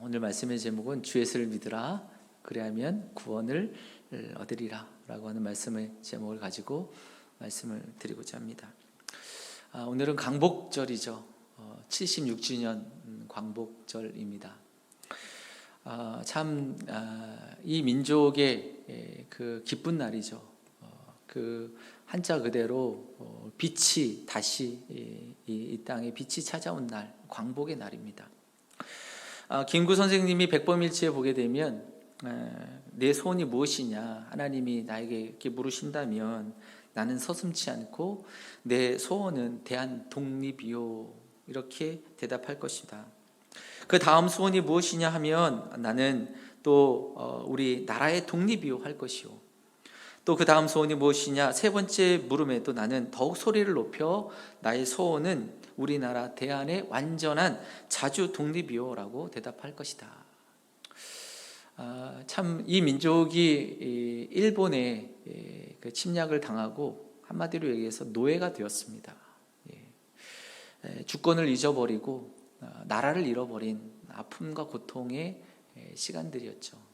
오늘 말씀의 제목은 주 예수를 믿으라 그리하면 구원을 얻으리라 라고 하는 말씀의 제목을 가지고 말씀을 드리고자 합니다. 오늘은 광복절이죠. 76주년 광복절입니다. 참 이 민족의 그 기쁜 날이죠. 그 한자 그대로 빛이 다시 이 땅에 빛이 찾아온 날, 광복의 날입니다. 김구 선생님이 백범일지에 보게 되면 내 소원이 무엇이냐 하나님이 나에게 이렇게 물으신다면 나는 서슴지 않고 내 소원은 대한 독립이요 이렇게 대답할 것이다. 그 다음 소원이 무엇이냐 하면 나는 또 우리 나라의 독립이요 할 것이요. 또 그 다음 소원이 무엇이냐, 세 번째 물음에도 나는 더욱 소리를 높여 나의 소원은 우리나라 대한의 완전한 자주 독립이요 라고 대답할 것이다. 참 이 민족이 일본의 그 침략을 당하고 한마디로 얘기해서 노예가 되었습니다. 주권을 잊어버리고 나라를 잃어버린 아픔과 고통의 시간들이었죠.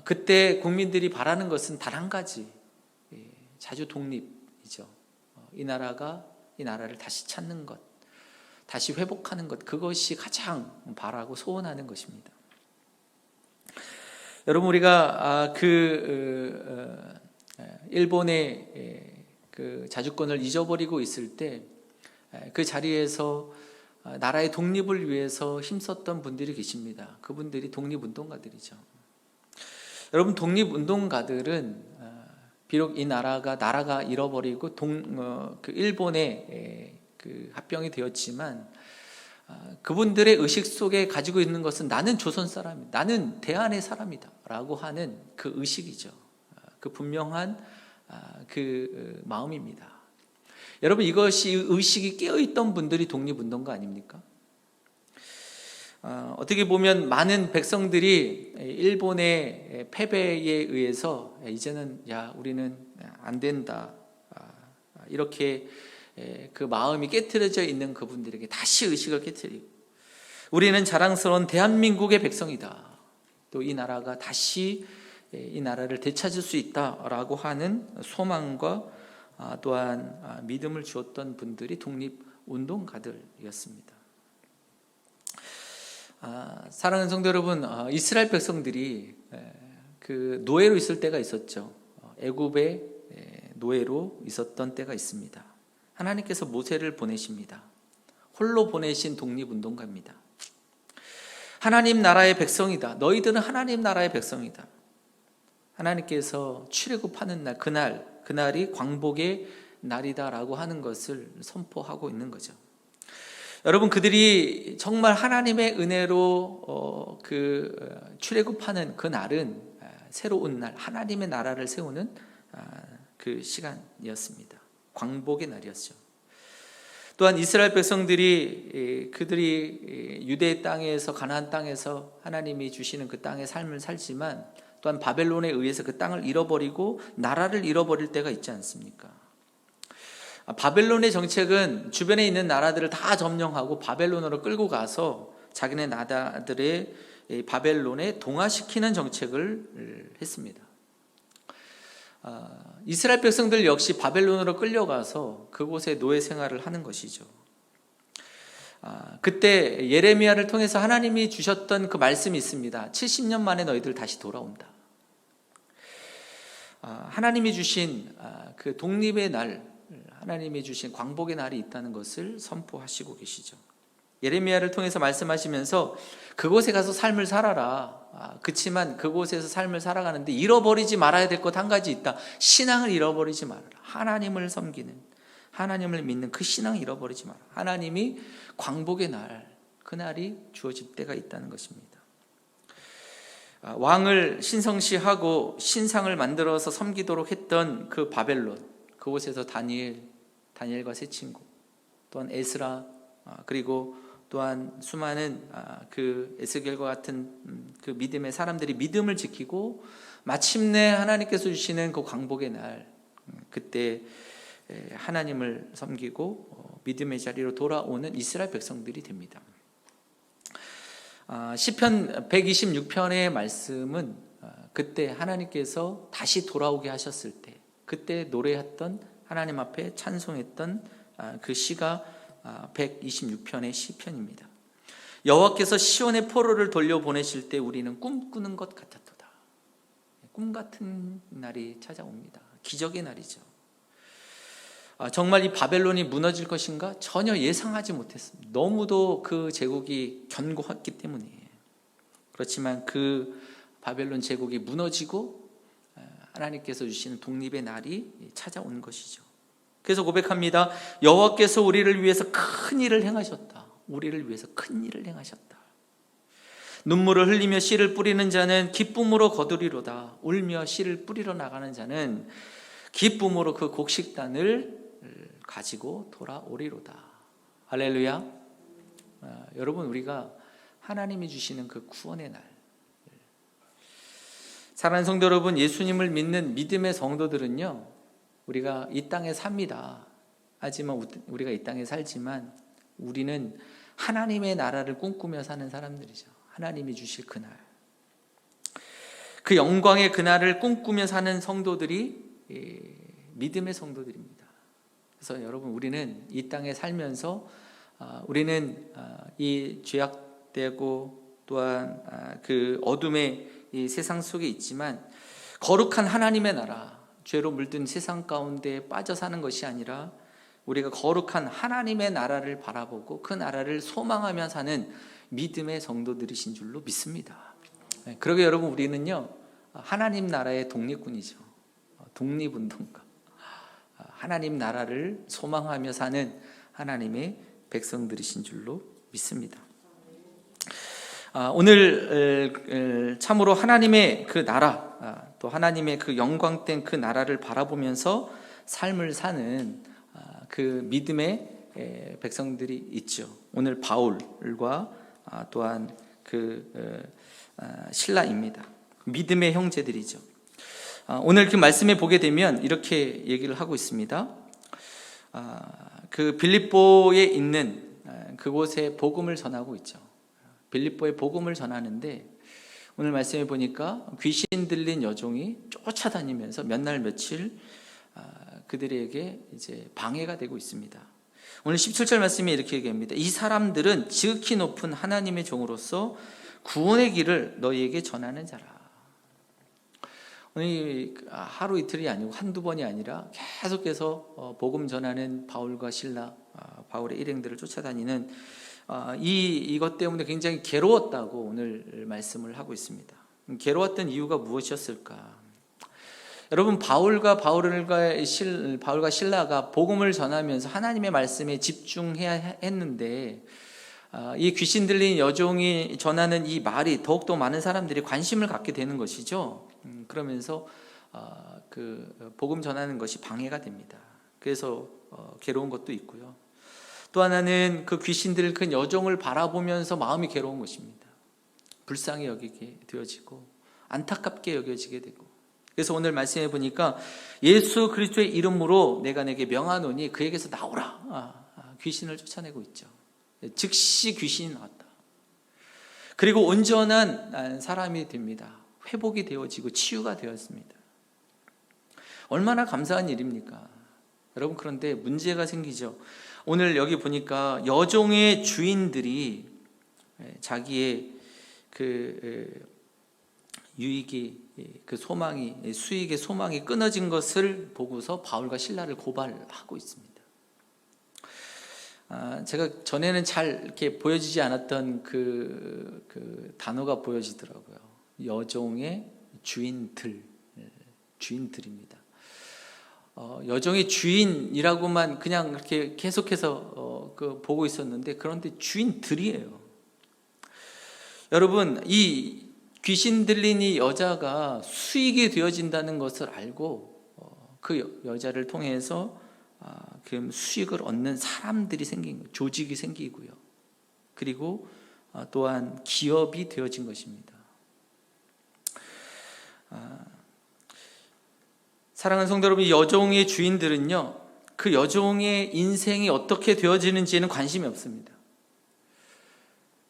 그때 국민들이 바라는 것은 단 한 가지, 자주 독립이죠. 이 나라를 다시 찾는 것, 다시 회복하는 것, 그것이 가장 바라고 소원하는 것입니다. 여러분, 우리가 일본의 그 자주권을 잊어버리고 있을 때 그 자리에서 나라의 독립을 위해서 힘썼던 분들이 계십니다. 그분들이 독립운동가들이죠. 여러분, 독립운동가들은 비록 이 나라가 잃어버리고 그 일본에 그 합병이 되었지만 그분들의 의식 속에 가지고 있는 것은 나는 조선 사람이다, 나는 대한의 사람이다 라고 하는 그 의식이죠. 그 분명한 그 마음입니다. 여러분, 이것이 의식이 깨어있던 분들이 독립운동가 아닙니까? 어떻게 보면 많은 백성들이 일본의 패배에 의해서 이제는 우리는 안 된다 이렇게 그 마음이 깨트려져 있는 그분들에게 다시 의식을 깨트리고 우리는 자랑스러운 대한민국의 백성이다, 또 이 나라가 다시 이 나라를 되찾을 수 있다라고 하는 소망과 또한 믿음을 주었던 분들이 독립운동가들이었습니다. 사랑하는 성도 여러분, 이스라엘 백성들이 그 노예로 있을 때가 있었죠. 애굽의 노예로 있었던 때가 있습니다. 하나님께서 모세를 보내십니다. 홀로 보내신 독립운동가입니다. 하나님 나라의 백성이다, 너희들은 하나님 나라의 백성이다. 하나님께서 출애굽하는 날, 그날이 광복의 날이다라고 하는 것을 선포하고 있는 거죠. 여러분, 그들이 정말 하나님의 은혜로 출애굽하는 그 날은 새로운 날, 하나님의 나라를 세우는 그 시간이었습니다. 광복의 날이었죠. 또한 이스라엘 백성들이 그들이 유대 땅에서, 가나안 땅에서 하나님이 주시는 그 땅의 삶을 살지만 또한 바벨론에 의해서 그 땅을 잃어버리고 나라를 잃어버릴 때가 있지 않습니까? 바벨론의 정책은 주변에 있는 나라들을 다 점령하고 바벨론으로 끌고 가서 자기네 나라들의 바벨론에 동화시키는 정책을 했습니다. 이스라엘 백성들 역시 바벨론으로 끌려가서 그곳에 노예 생활을 하는 것이죠. 그때 예레미야를 통해서 하나님이 주셨던 그 말씀이 있습니다. 70년 만에 너희들 다시 돌아온다. 하나님이 주신 그 독립의 날, 하나님이 주신 광복의 날이 있다는 것을 선포하시고 계시죠. 예레미야를 통해서 말씀하시면서 그곳에 가서 삶을 살아라. 그렇지만 그곳에서 삶을 살아가는데 잃어버리지 말아야 될 것 한 가지 있다. 신앙을 잃어버리지 말아라. 하나님을 섬기는, 하나님을 믿는 그 신앙을 잃어버리지 마라. 하나님이 광복의 날, 그날이 주어질 때가 있다는 것입니다. 왕을 신성시하고 신상을 만들어서 섬기도록 했던 그 바벨론, 그곳에서 다니엘과 세 친구, 또한 에스라, 그리고 또한 수많은 그 에스겔과 같은 그 믿음의 사람들이 믿음을 지키고 마침내 하나님께서 주시는 그 광복의 날, 그때 하나님을 섬기고 믿음의 자리로 돌아오는 이스라엘 백성들이 됩니다. 시편 126편의 말씀은 그때 하나님께서 다시 돌아오게 하셨을 때 그때 노래했던 하나님 앞에 찬송했던 그 시가 126편의 시편입니다. 여호와께서 시온의 포로를 돌려보내실 때 우리는 꿈꾸는 것 같았도다. 꿈 같은 날이 찾아옵니다. 기적의 날이죠. 정말 이 바벨론이 무너질 것인가? 전혀 예상하지 못했습니다. 너무도 그 제국이 견고했기 때문에. 그렇지만 그 바벨론 제국이 무너지고 하나님께서 주시는 독립의 날이 찾아온 것이죠. 그래서 고백합니다. 여호와께서 우리를 위해서 큰 일을 행하셨다. 우리를 위해서 큰 일을 행하셨다. 눈물을 흘리며 씨를 뿌리는 자는 기쁨으로 거두리로다. 울며 씨를 뿌리러 나가는 자는 기쁨으로 그 곡식단을 가지고 돌아오리로다. 할렐루야. 여러분, 우리가 하나님이 주시는 그 구원의 날, 사랑하는 성도 여러분, 예수님을 믿는 믿음의 성도들은요, 우리가 이 땅에 삽니다. 하지만 우리가 이 땅에 살지만 우리는 하나님의 나라를 꿈꾸며 사는 사람들이죠. 하나님이 주실 그날, 그 영광의 그날을 꿈꾸며 사는 성도들이 믿음의 성도들입니다. 그래서 여러분, 우리는 이 땅에 살면서 우리는 이 죄악되고 또한 그 어둠의 이 세상 속에 있지만 거룩한 하나님의 나라, 죄로 물든 세상 가운데 빠져 사는 것이 아니라 우리가 거룩한 하나님의 나라를 바라보고 그 나라를 소망하며 사는 믿음의 성도들이신 줄로 믿습니다. 그러게 여러분, 우리는요 하나님 나라의 독립군이죠. 독립운동가, 하나님 나라를 소망하며 사는 하나님의 백성들이신 줄로 믿습니다. 오늘 참으로 하나님의 그 나라, 또 하나님의 그 영광된 그 나라를 바라보면서 삶을 사는 그 믿음의 백성들이 있죠. 오늘 바울과 또한 그 실라입니다. 믿음의 형제들이죠. 오늘 그 말씀에 보게 되면 이렇게 얘기를 하고 있습니다. 그 빌립보에 있는 그곳에 복음을 전하고 있죠. 빌립보에 복음을 전하는데 오늘 말씀해 보니까 귀신 들린 여종이 쫓아다니면서 몇 날 며칠 그들에게 이제 방해가 되고 있습니다. 오늘 17절 말씀에 이렇게 얘기합니다. 이 사람들은 지극히 높은 하나님의 종으로서 구원의 길을 너희에게 전하는 자라. 오늘 하루 이틀이 아니고 한두 번이 아니라 계속해서 복음 전하는 바울과 실라, 바울의 일행들을 쫓아다니는 이것 때문에 굉장히 괴로웠다고 오늘 말씀을 하고 있습니다. 괴로웠던 이유가 무엇이었을까? 여러분, 바울과 실라가 복음을 전하면서 하나님의 말씀에 집중해야 했는데 이 귀신 들린 여종이 전하는 이 말이 더욱더 많은 사람들이 관심을 갖게 되는 것이죠. 그러면서 그 복음 전하는 것이 방해가 됩니다. 그래서 괴로운 것도 있고요. 또 하나는 그 귀신 들린 그 여종을 바라보면서 마음이 괴로운 것입니다. 불쌍히 여기게 되어지고 안타깝게 여겨지게 되고. 그래서 오늘 말씀해 보니까 예수 그리스도의 이름으로 내가 내게 명하노니 그에게서 나오라. 귀신을 쫓아내고 있죠. 즉시 귀신이 나왔다. 그리고 온전한 사람이 됩니다. 회복이 되어지고 치유가 되었습니다. 얼마나 감사한 일입니까? 여러분, 그런데 문제가 생기죠. 오늘 여기 보니까 여종의 주인들이 자기의 그 유익이, 그 소망이, 수익의 소망이 끊어진 것을 보고서 바울과 실라를 고발하고 있습니다. 제가 전에는 잘 이렇게 보여지지 않았던 그 단어가 보여지더라고요. 여종의 주인들입니다. 여종의 주인이라고만 그냥 이렇게 계속해서 보고 있었는데, 그런데 주인들이에요. 여러분, 이 귀신 들린 이 여자가 수익이 되어진다는 것을 알고 그 여자를 통해서 그 수익을 얻는 사람들이 생긴 거예요. 조직이 생기고요. 그리고 또한 기업이 되어진 것입니다. 사랑하는 성도 여러분, 여종의 주인들은요, 그 여종의 인생이 어떻게 되어지는지에는 관심이 없습니다.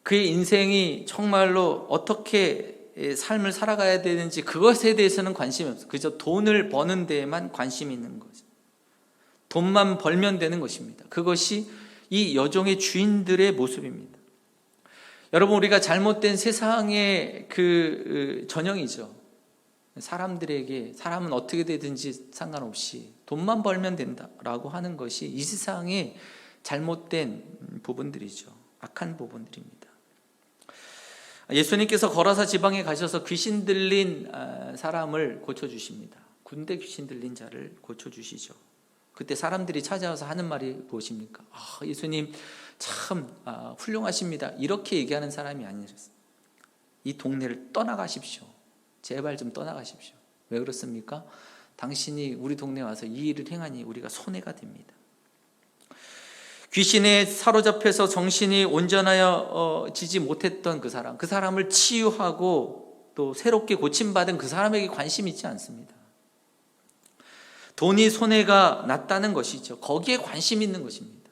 그의 인생이 정말로 어떻게 삶을 살아가야 되는지 그것에 대해서는 관심이 없어요. 그저 돈을 버는 데에만 관심이 있는 거죠. 돈만 벌면 되는 것입니다. 그것이 이 여종의 주인들의 모습입니다. 여러분, 우리가 잘못된 세상의 그 전형이죠. 사람은 어떻게 되든지 상관없이 돈만 벌면 된다라고 하는 것이 이 세상의 잘못된 부분들이죠. 악한 부분들입니다. 예수님께서 거라사 지방에 가셔서 귀신 들린 사람을 고쳐주십니다. 군대 귀신 들린 자를 고쳐주시죠. 그때 사람들이 찾아와서 하는 말이 무엇입니까? 예수님 참 훌륭하십니다. 이렇게 얘기하는 사람이 아니셨어요. 이 동네를 떠나가십시오. 제발 좀 떠나가십시오. 왜 그렇습니까? 당신이 우리 동네에 와서 이 일을 행하니 우리가 손해가 됩니다. 귀신에 사로잡혀서 정신이 온전하여지지 못했던 그 사람을 치유하고 또 새롭게 고침받은 그 사람에게 관심이 있지 않습니다. 돈이 손해가 났다는 것이죠. 거기에 관심이 있는 것입니다.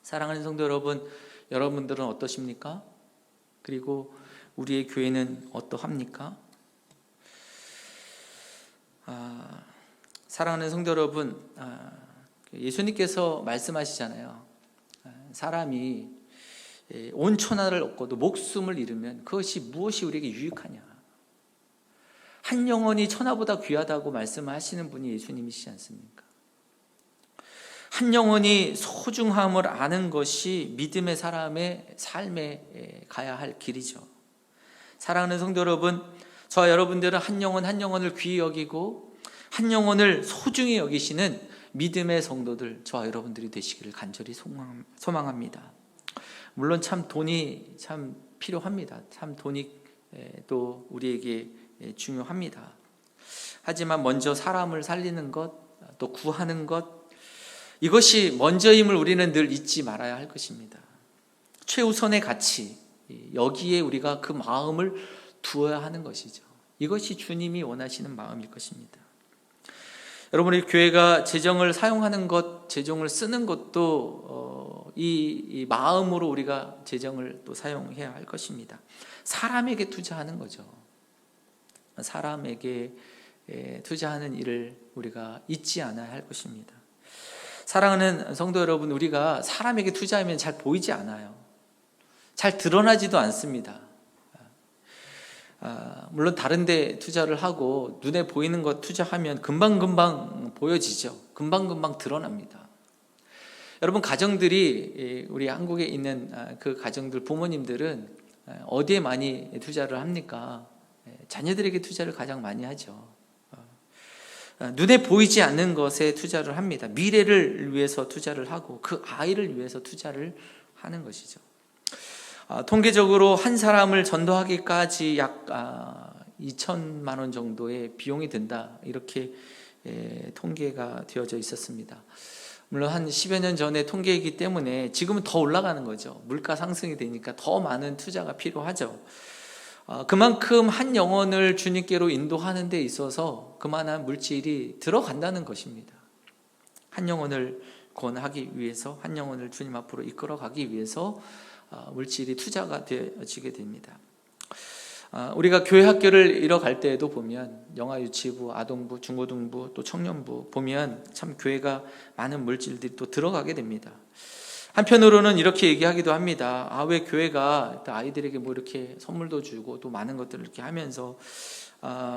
사랑하는 성도 여러분, 여러분들은 어떠십니까? 그리고 우리의 교회는 어떠합니까? 사랑하는 성도 여러분, 예수님께서 말씀하시잖아요. 사람이 온 천하를 얻고도 목숨을 잃으면 그것이 무엇이 우리에게 유익하냐. 한 영혼이 천하보다 귀하다고 말씀하시는 분이 예수님이시지 않습니까? 한 영혼이 소중함을 아는 것이 믿음의 사람의 삶에 가야 할 길이죠. 사랑하는 성도 여러분, 저와 여러분들은 한 영혼 한 영혼을 귀히 여기고 한 영혼을 소중히 여기시는 믿음의 성도들, 저와 여러분들이 되시기를 간절히 소망합니다. 물론 참 돈이 참 필요합니다. 참 돈이 또 우리에게 중요합니다. 하지만 먼저 사람을 살리는 것, 또 구하는 것, 이것이 먼저임을 우리는 늘 잊지 말아야 할 것입니다. 최우선의 가치, 여기에 우리가 그 마음을 두어야 하는 것이죠. 이것이 주님이 원하시는 마음일 것입니다. 여러분, 우리 교회가 재정을 사용하는 것, 재정을 쓰는 것도 이 마음으로 우리가 재정을 또 사용해야 할 것입니다. 사람에게 투자하는 거죠. 사람에게 투자하는 일을 우리가 잊지 않아야 할 것입니다. 사랑하는 성도 여러분, 우리가 사람에게 투자하면 잘 보이지 않아요. 잘 드러나지도 않습니다. 물론 다른 데 투자를 하고 눈에 보이는 것 투자하면 금방금방 보여지죠. 금방금방 드러납니다. 여러분, 가정들이, 우리 한국에 있는 그 가정들, 부모님들은 어디에 많이 투자를 합니까? 자녀들에게 투자를 가장 많이 하죠. 눈에 보이지 않는 것에 투자를 합니다. 미래를 위해서 투자를 하고 그 아이를 위해서 투자를 하는 것이죠. 통계적으로 한 사람을 전도하기까지 약 2천만 원 정도의 비용이 든다, 이렇게 통계가 되어져 있었습니다. 물론 한 10여 년 전의 통계이기 때문에 지금은 더 올라가는 거죠. 물가 상승이 되니까 더 많은 투자가 필요하죠. 그만큼 한 영혼을 주님께로 인도하는 데 있어서 그만한 물질이 들어간다는 것입니다. 한 영혼을 구원하기 위해서, 한 영혼을 주님 앞으로 이끌어가기 위해서 물질이 투자가 되어지게 됩니다. 우리가 교회 학교를 잃어갈 때에도 보면 영아유치부, 아동부, 중고등부, 또 청년부 보면 참 교회가 많은 물질들이 또 들어가게 됩니다. 한편으로는 이렇게 얘기하기도 합니다. 왜 교회가 아이들에게 뭐 이렇게 선물도 주고 또 많은 것들을 이렇게 하면서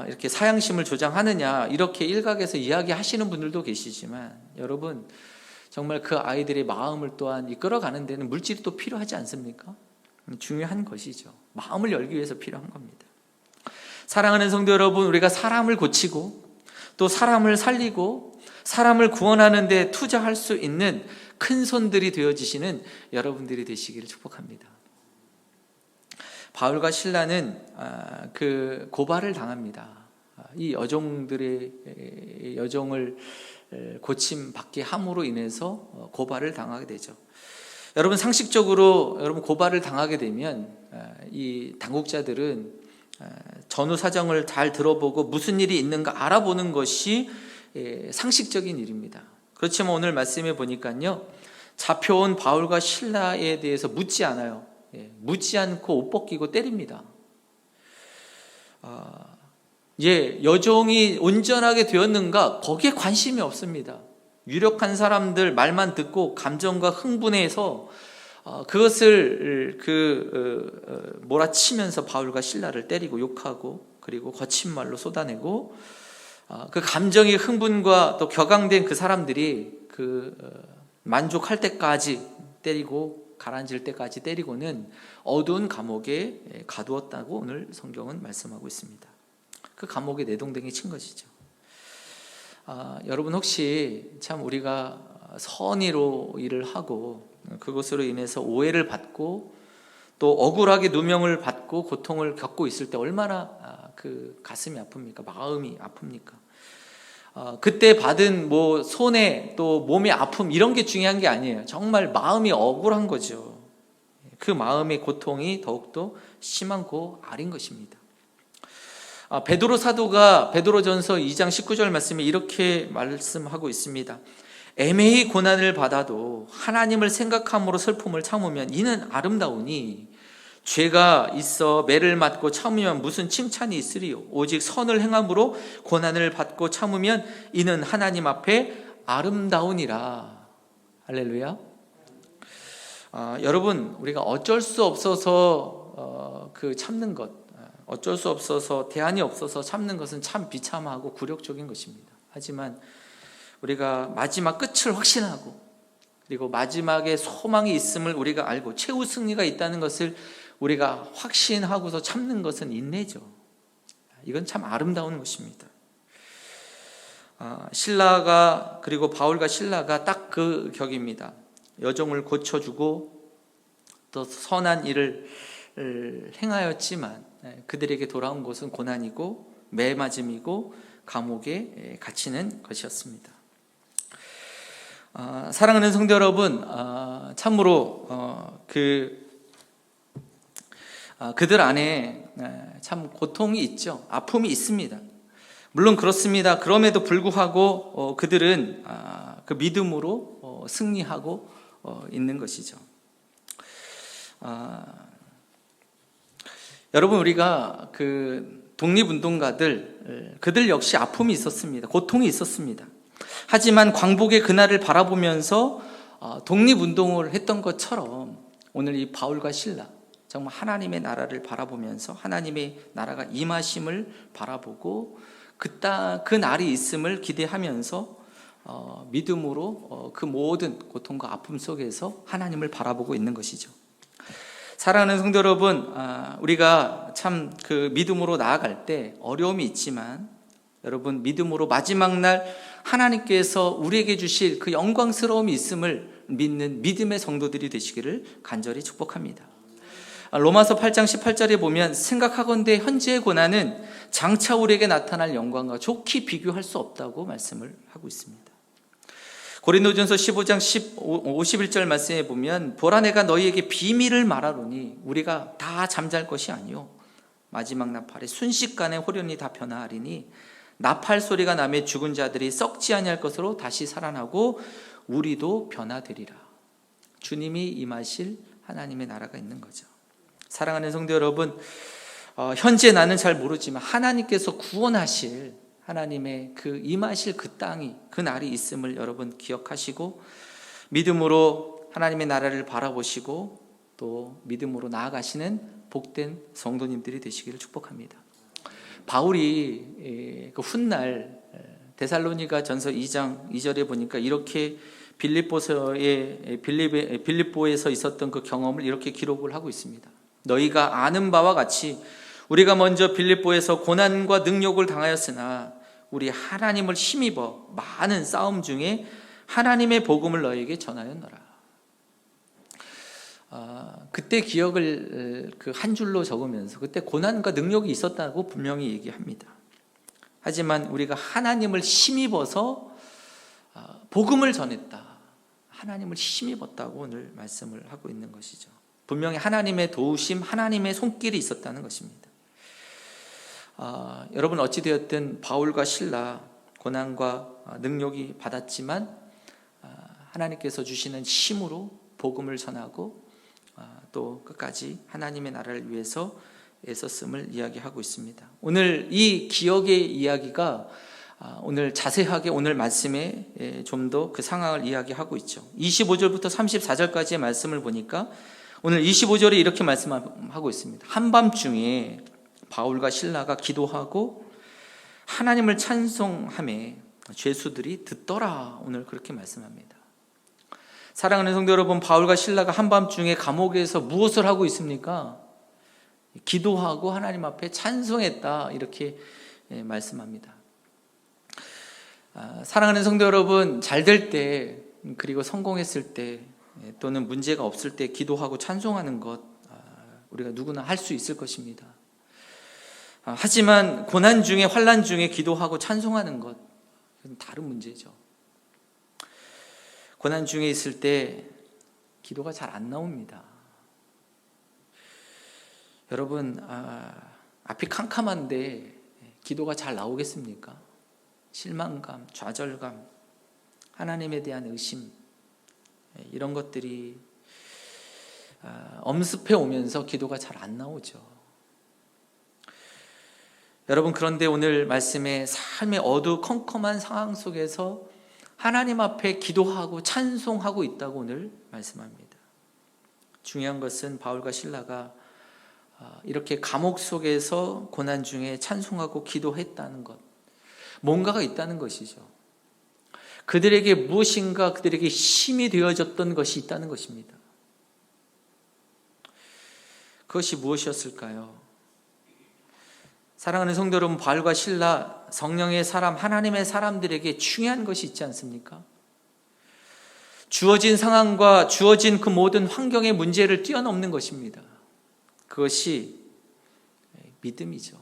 이렇게 사양심을 조장하느냐, 이렇게 일각에서 이야기하시는 분들도 계시지만, 여러분, 정말 그 아이들의 마음을 또한 이끌어가는 데는 물질이 또 필요하지 않습니까? 중요한 것이죠. 마음을 열기 위해서 필요한 겁니다. 사랑하는 성도 여러분, 우리가 사람을 고치고 또 사람을 살리고 사람을 구원하는 데 투자할 수 있는 큰 손들이 되어지시는 여러분들이 되시기를 축복합니다. 바울과 실라는 그 고발을 당합니다. 이 여종을 고침받게 함으로 인해서 고발을 당하게 되죠. 여러분, 상식적으로 여러분 고발을 당하게 되면 이 당국자들은 전후 사정을 잘 들어보고 무슨 일이 있는가 알아보는 것이 상식적인 일입니다. 그렇지만 오늘 말씀해 보니까요, 잡혀온 바울과 실라에 대해서 묻지 않아요. 묻지 않고 옷 벗기고 때립니다. 여종이 온전하게 되었는가? 거기에 관심이 없습니다. 유력한 사람들 말만 듣고 감정과 흥분해서 그것을 몰아치면서 바울과 실라를 때리고 욕하고 그리고 거친 말로 쏟아내고 그 감정의 흥분과 또 격앙된 그 사람들이 만족할 때까지 때리고 가라앉을 때까지 때리고는 어두운 감옥에 가두었다고 오늘 성경은 말씀하고 있습니다. 그 감옥에 내동댕이 친 것이죠. 여러분 혹시 참 우리가 선의로 일을 하고 그것으로 인해서 오해를 받고 또 억울하게 누명을 받고 고통을 겪고 있을 때 얼마나 그 가슴이 아픕니까? 마음이 아픕니까? 그때 받은 손해 또 몸의 아픔 이런 게 중요한 게 아니에요. 정말 마음이 억울한 거죠. 그 마음의 고통이 더욱더 심한 고알인 것입니다. 베드로 사도가 베드로전서 2장 19절 말씀에 이렇게 말씀하고 있습니다. 애매히 고난을 받아도 하나님을 생각함으로 슬픔을 참으면 이는 아름다우니 죄가 있어 매를 맞고 참으면 무슨 칭찬이 있으리요. 오직 선을 행함으로 고난을 받고 참으면 이는 하나님 앞에 아름다우니라. 할렐루야. 여러분 우리가 어쩔 수 없어서 참는 것, 어쩔 수 없어서 대안이 없어서 참는 것은 참 비참하고 굴욕적인 것입니다. 하지만 우리가 마지막 끝을 확신하고 그리고 마지막에 소망이 있음을 우리가 알고 최후 승리가 있다는 것을 우리가 확신하고서 참는 것은 인내죠. 이건 참 아름다운 것입니다. 신라가 그리고 바울과 신라가 딱 그 격입니다. 여종을 고쳐주고 또 선한 일을 행하였지만 그들에게 돌아온 것은 고난이고 매맞음이고 감옥에 갇히는 것이었습니다. 사랑하는 성도 여러분, 참으로 그들 안에 참 고통이 있죠. 아픔이 있습니다. 물론 그렇습니다. 그럼에도 불구하고 그들은 그 믿음으로 승리하고 있는 것이죠. 여러분 우리가 그 독립운동가들 그들 역시 아픔이 있었습니다. 고통이 있었습니다. 하지만 광복의 그날을 바라보면서 독립운동을 했던 것처럼 오늘 이 바울과 실라 정말 하나님의 나라를 바라보면서 하나님의 나라가 임하심을 바라보고 그 날이 있음을 기대하면서 믿음으로 그 모든 고통과 아픔 속에서 하나님을 바라보고 있는 것이죠. 사랑하는 성도 여러분, 우리가 참 그 믿음으로 나아갈 때 어려움이 있지만 여러분 믿음으로 마지막 날 하나님께서 우리에게 주실 그 영광스러움이 있음을 믿는 믿음의 성도들이 되시기를 간절히 축복합니다. 로마서 8장 18절에 보면 생각하건대 현재의 고난은 장차 우리에게 나타날 영광과 좋게 비교할 수 없다고 말씀을 하고 있습니다. 고린도전서 15장 51절 말씀에 보면 보라 내가 너희에게 비밀을 말하노니 우리가 다 잠잘 것이 아니요 마지막 나팔에 순식간에 호련히 다 변화하리니 나팔 소리가 나매 죽은 자들이 썩지 아니할 것으로 다시 살아나고 우리도 변화되리라. 주님이 임하실 하나님의 나라가 있는 거죠. 사랑하는 성도 여러분, 현재 나는 잘 모르지만 하나님께서 구원하실 하나님의 그 임하실 그 땅이 그 날이 있음을 여러분 기억하시고 믿음으로 하나님의 나라를 바라보시고 또 믿음으로 나아가시는 복된 성도님들이 되시기를 축복합니다. 바울이 그 훗날 데살로니가 전서 2장 2절에 보니까 이렇게 빌립보에서 있었던 그 경험을 이렇게 기록을 하고 있습니다. 너희가 아는 바와 같이 우리가 먼저 빌립보에서 고난과 능욕을 당하였으나 우리 하나님을 힘입어 많은 싸움 중에 하나님의 복음을 너희에게 전하였노라. 그때 기억을 그 한 줄로 적으면서 그때 고난과 능력이 있었다고 분명히 얘기합니다. 하지만 우리가 하나님을 힘입어서 복음을 전했다. 하나님을 힘입었다고 오늘 말씀을 하고 있는 것이죠. 분명히 하나님의 도우심, 하나님의 손길이 있었다는 것입니다. 여러분 어찌되었든 바울과 실라 고난과 능력이 받았지만 하나님께서 주시는 힘으로 복음을 전하고 또 끝까지 하나님의 나라를 위해서 애썼음을 이야기하고 있습니다. 오늘 이 기억의 이야기가 오늘 자세하게 오늘 말씀에 좀 더 그 상황을 이야기하고 있죠. 25절부터 34절까지의 말씀을 보니까 오늘 25절에 이렇게 말씀하고 있습니다. 한밤중에 바울과 실라가 기도하고 하나님을 찬송하며 죄수들이 듣더라. 오늘 그렇게 말씀합니다. 사랑하는 성도 여러분, 바울과 실라가 한밤중에 감옥에서 무엇을 하고 있습니까? 기도하고 하나님 앞에 찬송했다. 이렇게 말씀합니다. 사랑하는 성도 여러분, 잘 될 때 그리고 성공했을 때 또는 문제가 없을 때 기도하고 찬송하는 것 우리가 누구나 할 수 있을 것입니다. 하지만 고난 중에 환난 중에 기도하고 찬송하는 것 그건 다른 문제죠. 고난 중에 있을 때 기도가 잘 안 나옵니다. 여러분, 앞이 캄캄한데 기도가 잘 나오겠습니까? 실망감, 좌절감, 하나님에 대한 의심, 이런 것들이 엄습해 오면서 기도가 잘 안 나오죠. 여러분, 그런데 오늘 말씀에 삶의 어두컴컴한 상황 속에서 하나님 앞에 기도하고 찬송하고 있다고 오늘 말씀합니다. 중요한 것은 바울과 실라가 이렇게 감옥 속에서 고난 중에 찬송하고 기도했다는 것, 뭔가가 있다는 것이죠. 그들에게 무엇인가 그들에게 힘이 되어졌던 것이 있다는 것입니다. 그것이 무엇이었을까요? 사랑하는 성도 여러분, 바울과 실라, 성령의 사람, 하나님의 사람들에게 중요한 것이 있지 않습니까? 주어진 상황과 주어진 그 모든 환경의 문제를 뛰어넘는 것입니다. 그것이 믿음이죠.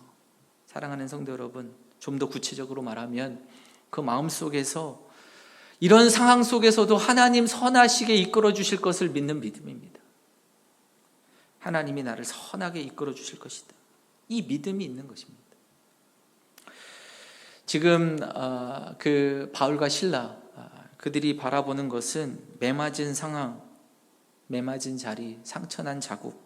사랑하는 성도 여러분, 좀 더 구체적으로 말하면 그 마음 속에서 이런 상황 속에서도 하나님 선하시게 이끌어 주실 것을 믿는 믿음입니다. 하나님이 나를 선하게 이끌어 주실 것이다. 이 믿음이 있는 것입니다. 지금 그 바울과 실라 그들이 바라보는 것은 메맞은 상황, 메맞은 자리, 상처난 자국,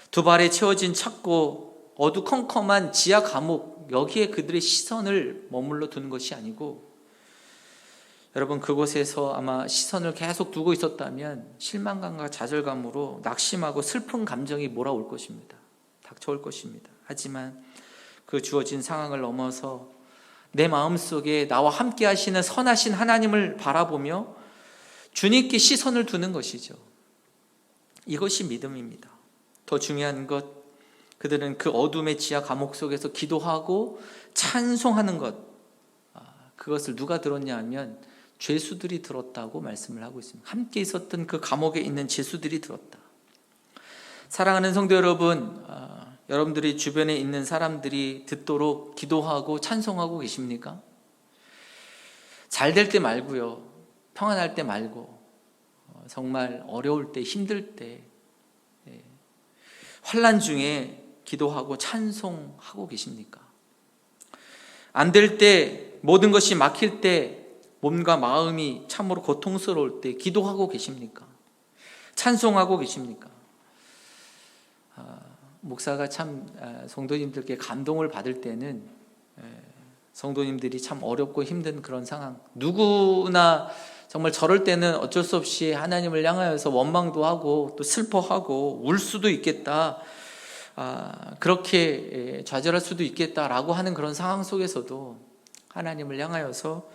두 발에 채워진 착고, 어두컴컴한 지하 감옥, 여기에 그들의 시선을 머물러 두는 것이 아니고, 여러분, 그곳에서 아마 시선을 계속 두고 있었다면 실망감과 좌절감으로 낙심하고 슬픈 감정이 몰아올 것입니다. 닥쳐올 것입니다. 하지만 그 주어진 상황을 넘어서 내 마음속에 나와 함께 하시는 선하신 하나님을 바라보며 주님께 시선을 두는 것이죠. 이것이 믿음입니다. 더 중요한 것, 그들은 그 어둠의 지하 감옥 속에서 기도하고 찬송하는 것, 그것을 누가 들었냐 하면 죄수들이 들었다고 말씀을 하고 있습니다. 함께 있었던 그 감옥에 있는 죄수들이 들었다. 사랑하는 성도 여러분, 여러분들이 주변에 있는 사람들이 듣도록 기도하고 찬송하고 계십니까? 잘 될 때 말고요, 평안할 때 말고, 정말 어려울 때, 힘들 때, 환난 중에 기도하고 찬송하고 계십니까? 안 될 때, 모든 것이 막힐 때, 몸과 마음이 참으로 고통스러울 때 기도하고 계십니까? 찬송하고 계십니까? 목사가 참 성도님들께 감동을 받을 때는 성도님들이 참 어렵고 힘든 그런 상황, 누구나 정말 저럴 때는 어쩔 수 없이 하나님을 향하여서 원망도 하고 또 슬퍼하고 울 수도 있겠다, 그렇게 좌절할 수도 있겠다라고 하는 그런 상황 속에서도 하나님을 향하여서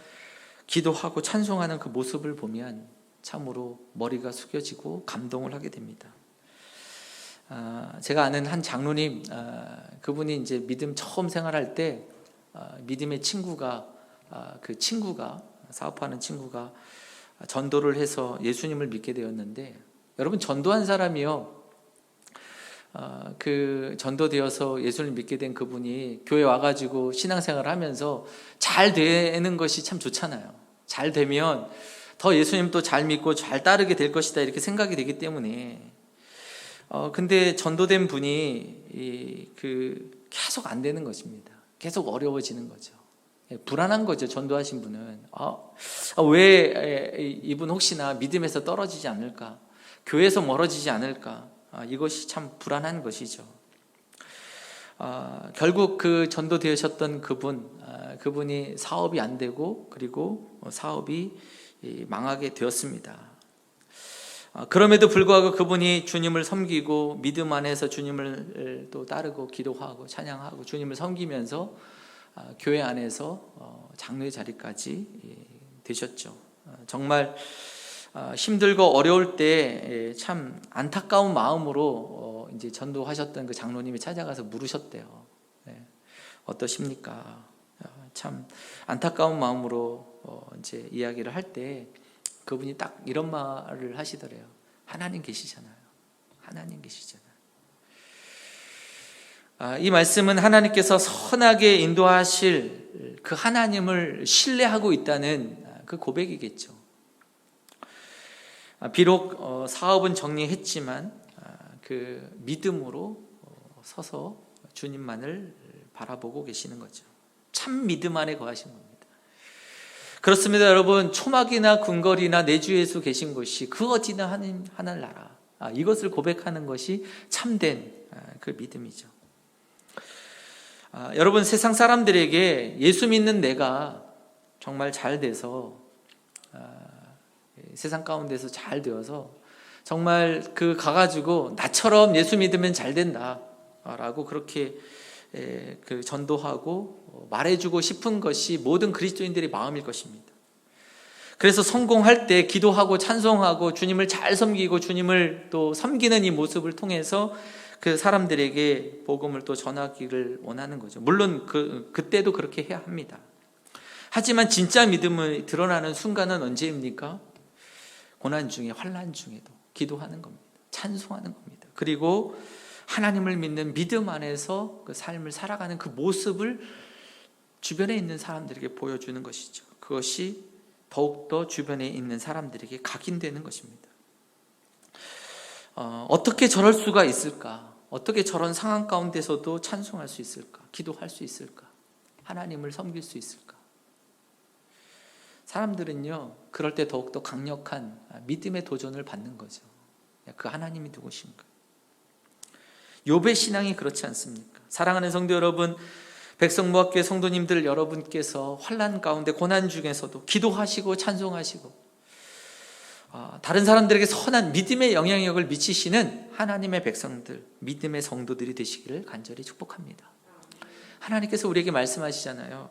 기도하고 찬송하는 그 모습을 보면 참으로 머리가 숙여지고 감동을 하게 됩니다. 제가 아는 한 장로님, 그분이 이제 믿음 처음 생활할 때 믿음의 친구가, 그 친구가, 사업하는 친구가 전도를 해서 예수님을 믿게 되었는데, 여러분, 전도한 사람이요, 그 전도되어서 예수를 믿게 된 그분이 교회 와가지고 신앙생활을 하면서 잘 되는 것이 참 좋잖아요. 잘 되면 더 예수님도 잘 믿고 잘 따르게 될 것이다, 이렇게 생각이 되기 때문에. 근데 전도된 분이 계속 안 되는 것입니다. 계속 어려워지는 거죠. 불안한 거죠. 전도하신 분은 왜 이분 혹시나 믿음에서 떨어지지 않을까, 교회에서 멀어지지 않을까, 이것이 참 불안한 것이죠. 결국 그 전도되셨던 그분이 사업이 안 되고 그리고 사업이 망하게 되었습니다. 그럼에도 불구하고 그분이 주님을 섬기고 믿음 안에서 주님을 또 따르고 기도하고 찬양하고 주님을 섬기면서 교회 안에서 장로의 자리까지 되셨죠. 정말 힘들고 어려울 때 참 안타까운 마음으로 이제 전도하셨던 그 장로님이 찾아가서 물으셨대요. 어떠십니까? 참 안타까운 마음으로 이제 이야기를 할 때 그분이 딱 이런 말을 하시더래요. 하나님 계시잖아요. 하나님 계시잖아요. 이 말씀은 하나님께서 선하게 인도하실 그 하나님을 신뢰하고 있다는 그 고백이겠죠. 비록 사업은 정리했지만 그 믿음으로 서서 주님만을 바라보고 계시는 거죠. 참 믿음 안에 거하신 겁니다. 그렇습니다, 여러분. 초막이나 궁궐이나 내주 예수 계신 곳이 그 어디나 하늘나라, 이것을 고백하는 것이 참된 그 믿음이죠. 여러분, 세상 사람들에게 예수 믿는 내가 정말 잘 돼서 세상 가운데서 잘 되어서 정말 그 가가지고 나처럼 예수 믿으면 잘 된다라고 그렇게 그 전도하고 말해주고 싶은 것이 모든 그리스도인들의 마음일 것입니다. 그래서 성공할 때 기도하고 찬송하고 주님을 잘 섬기고 주님을 또 섬기는 이 모습을 통해서 그 사람들에게 복음을 또 전하기를 원하는 거죠. 물론 그때도 그렇게 해야 합니다. 하지만 진짜 믿음을 드러나는 순간은 언제입니까? 고난 중에, 환난 중에도 기도하는 겁니다. 찬송하는 겁니다. 그리고 하나님을 믿는 믿음 안에서 그 삶을 살아가는 그 모습을 주변에 있는 사람들에게 보여주는 것이죠. 그것이 더욱더 주변에 있는 사람들에게 각인되는 것입니다. 어떻게 저럴 수가 있을까? 어떻게 저런 상황 가운데서도 찬송할 수 있을까? 기도할 수 있을까? 하나님을 섬길 수 있을까? 사람들은요, 그럴 때 더욱더 강력한 믿음의 도전을 받는 거죠. 그 하나님이 누구신가? 욥의 신앙이 그렇지 않습니까? 사랑하는 성도 여러분, 백성모학교회 성도님들 여러분께서 환난 가운데 고난 중에서도 기도하시고 찬송하시고 다른 사람들에게 선한 믿음의 영향력을 미치시는 하나님의 백성들, 믿음의 성도들이 되시기를 간절히 축복합니다. 하나님께서 우리에게 말씀하시잖아요.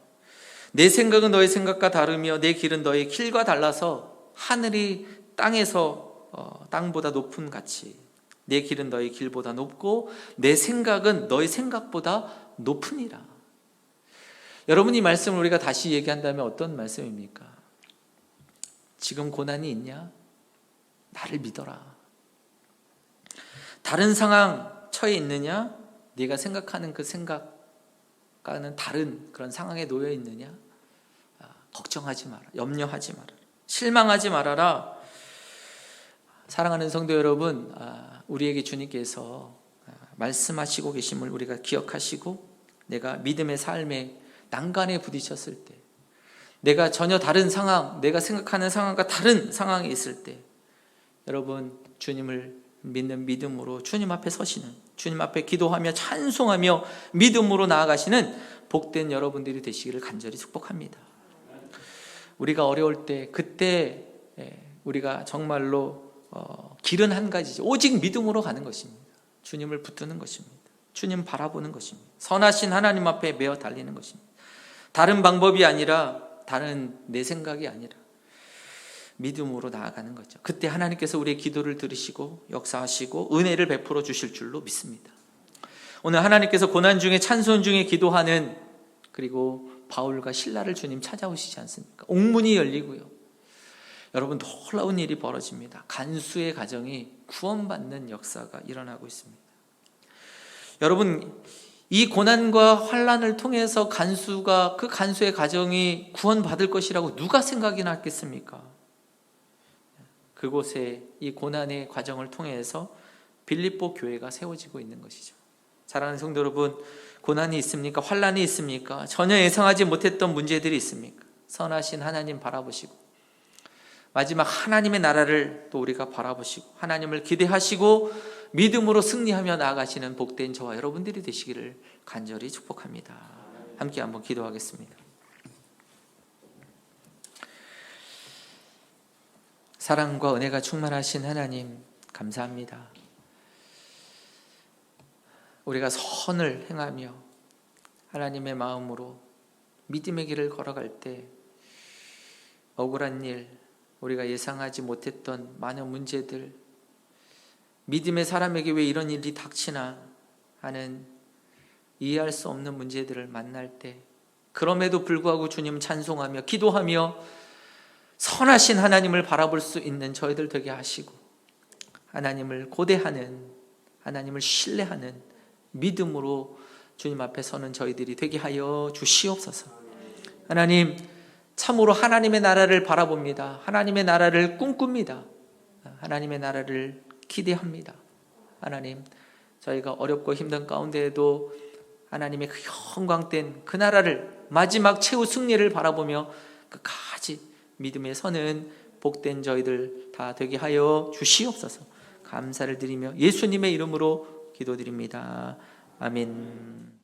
내 생각은 너의 생각과 다르며 내 길은 너의 길과 달라서 하늘이 땅보다 높은 같이 내 길은 너의 길보다 높고 내 생각은 너의 생각보다 높으니라. 여러분, 이 말씀을 우리가 다시 얘기한다면 어떤 말씀입니까? 지금 고난이 있냐? 나를 믿어라. 다른 상황 처해 있느냐? 네가 생각하는 그 생각과는 다른 그런 상황에 놓여 있느냐? 걱정하지 마라. 염려하지 마라. 실망하지 말아라. 사랑하는 성도 여러분, 우리에게 주님께서 말씀하시고 계심을 우리가 기억하시고, 내가 믿음의 삶에 난간에 부딪혔을 때, 내가 전혀 다른 상황, 내가 생각하는 상황과 다른 상황에 있을 때, 여러분, 주님을 믿는 믿음으로 주님 앞에 서시는, 주님 앞에 기도하며 찬송하며 믿음으로 나아가시는 복된 여러분들이 되시기를 간절히 축복합니다. 우리가 어려울 때, 그때 우리가 정말로 길은 한 가지죠. 오직 믿음으로 가는 것입니다. 주님을 붙드는 것입니다. 주님 바라보는 것입니다. 선하신 하나님 앞에 매어 달리는 것입니다. 다른 방법이 아니라, 다른 내 생각이 아니라 믿음으로 나아가는 거죠. 그때 하나님께서 우리의 기도를 들으시고 역사하시고 은혜를 베풀어 주실 줄로 믿습니다. 오늘 하나님께서 고난 중에 찬송 중에 기도하는, 그리고 바울과 실라를 주님 찾아오시지 않습니까? 옥문이 열리고요. 여러분, 놀라운 일이 벌어집니다. 간수의 가정이 구원받는 역사가 일어나고 있습니다. 여러분, 이 고난과 환난을 통해서 그 간수의 가정이 구원받을 것이라고 누가 생각이나 했겠습니까? 그곳에 이 고난의 과정을 통해서 빌립보 교회가 세워지고 있는 것이죠. 사랑하는 성도 여러분, 고난이 있습니까? 환난이 있습니까? 전혀 예상하지 못했던 문제들이 있습니까? 선하신 하나님 바라보시고, 마지막 하나님의 나라를 또 우리가 바라보시고, 하나님을 기대하시고 믿음으로 승리하며 나아가시는 복된 저와 여러분들이 되시기를 간절히 축복합니다. 함께 한번 기도하겠습니다. 사랑과 은혜가 충만하신 하나님, 감사합니다. 우리가 선을 행하며 하나님의 마음으로 믿음의 길을 걸어갈 때 억울한 일, 우리가 예상하지 못했던 많은 문제들, 믿음의 사람에게 왜 이런 일이 닥치나 하는 이해할 수 없는 문제들을 만날 때, 그럼에도 불구하고 주님 찬송하며 기도하며 선하신 하나님을 바라볼 수 있는 저희들 되게 하시고, 하나님을 고대하는, 하나님을 신뢰하는 믿음으로 주님 앞에 서는 저희들이 되게 하여 주시옵소서. 하나님, 참으로 하나님의 나라를 바라봅니다. 하나님의 나라를 꿈꿉니다. 하나님의 나라를 기대합니다. 하나님, 저희가 어렵고 힘든 가운데에도 하나님의 그 영광된 그 나라를, 마지막 최후 승리를 바라보며 끝까지 믿음에 서는 복된 저희들 다 되게 하여 주시옵소서. 감사를 드리며 예수님의 이름으로 기도드립니다. 아멘.